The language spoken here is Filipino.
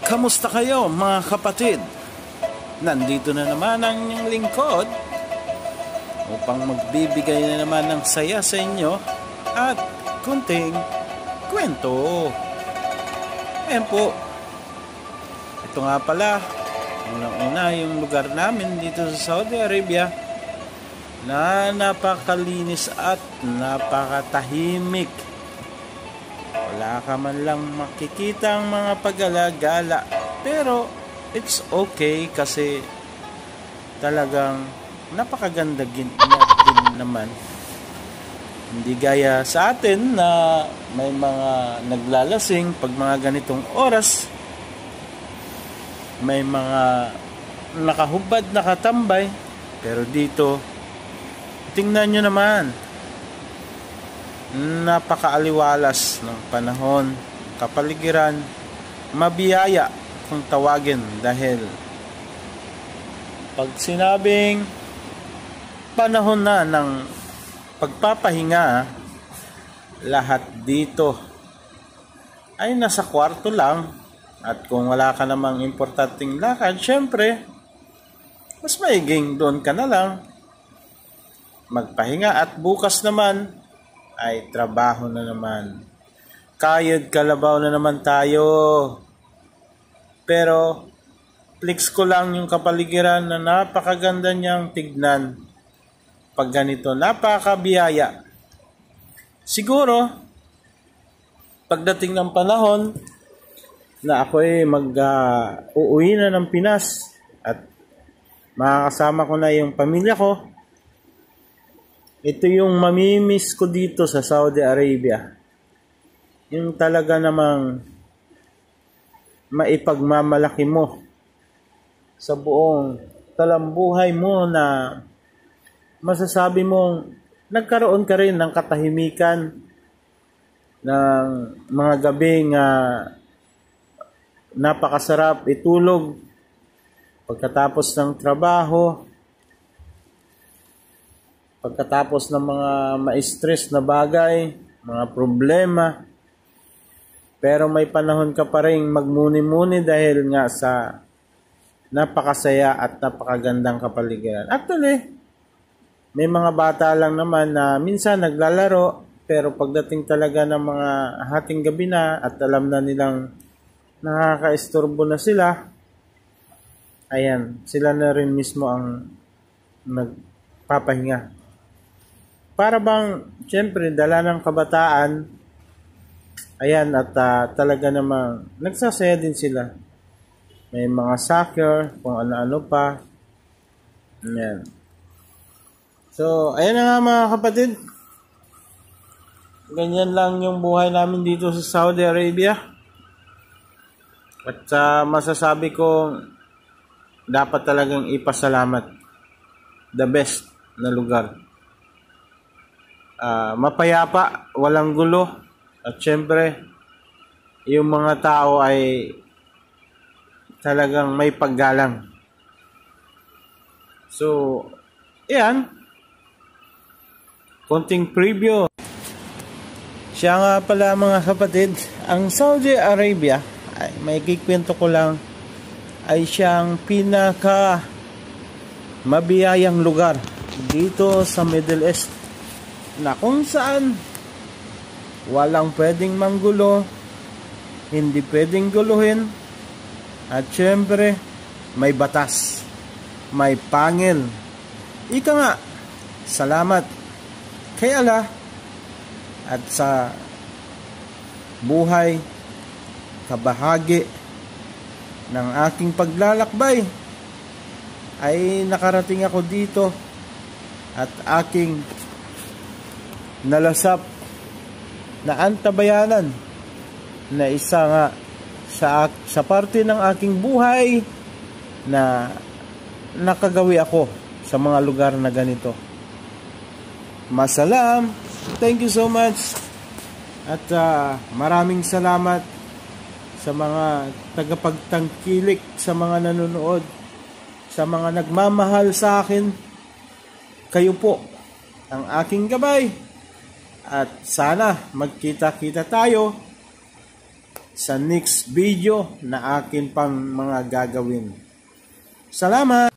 Kamusta kayo mga kapatid? Nandito na naman ang inyong lingkod upang magbibigay na naman ng saya sa inyo at kunting kwento. Ayan po. Ito nga pala, unang-una yung lugar namin dito sa Saudi Arabia na napakalinis at napakatahimik. Wala ka man lang makikita ang mga pag-alagala, pero it's okay kasi talagang napakaganda din naman. Hindi gaya sa atin na may mga naglalasing pag mga ganitong oras, may mga nakahubad, nakatambay, pero dito tingnan nyo naman, napakaaliwalas ng panahon, kapaligiran, mabiyaya kung tawagin dahil pag sinabing panahon na ng pagpapahinga, lahat dito ay nasa kwarto lang at kung wala ka namang importanteng lakad, syempre mas maiging doon ka na lang magpahinga at bukas naman ay trabaho na naman. Kayod kalabaw na naman tayo. Pero flex ko lang yung kapaligiran na napakaganda niyang tignan. Pag ganito, napakabiyaya. Siguro, pagdating ng panahon na ako'y uuwi na ng Pinas at makakasama ko na yung pamilya ko, ito yung mamimiss ko dito sa Saudi Arabia. Yung talaga namang maipagmamalaki mo sa buong talambuhay mo na masasabi mong nagkaroon ka rin ng katahimikan ng mga gabing napakasarap itulog pagkatapos ng trabaho, pagkatapos ng mga ma-stress na bagay, mga problema, pero may panahon ka pa rin magmuni-muni dahil nga sa napakasaya at napakagandang kapaligiran. Actually, may mga bata lang naman na minsan naglalaro, pero pagdating talaga ng mga hating gabi na at alam na nilang nakaka-istorbo na sila, ayan, sila na rin mismo ang nagpapahinga. Para bang, siyempre, dala ng kabataan, ayan, at talaga namang nagsasaya din sila. May mga soccer, kung ano-ano pa. Ayan. So, ayan na nga mga kapatid. Ganyan lang yung buhay namin dito sa Saudi Arabia. At masasabi ko, dapat talagang ipasalamat. The best na lugar. Mapayapa, walang gulo, at syempre yung mga tao ay talagang may paggalang. So, yan, konting preview. Siya nga pala mga kapatid, ang Saudi Arabia, ay may kikwento ko lang, ay siyang pinaka mabiyayang lugar dito sa Middle East na kung saan walang pwedeng manggulo, hindi pwedeng guluhin, at syempre may batas, may pangil. Ika nga, salamat kay Allah at sa buhay, kabahagi ng aking paglalakbay ay nakarating ako dito at aking nalasap na antabayanan na isa nga sa parte ng aking buhay na nakagawi ako sa mga lugar na ganito. Masalam, thank you so much at maraming salamat sa mga tagapagtangkilik, sa mga nanonood, sa mga nagmamahal sa akin. Kayo po ang aking gabay. At sana magkita-kita tayo sa next video na akin pang mga gagawin. Salamat!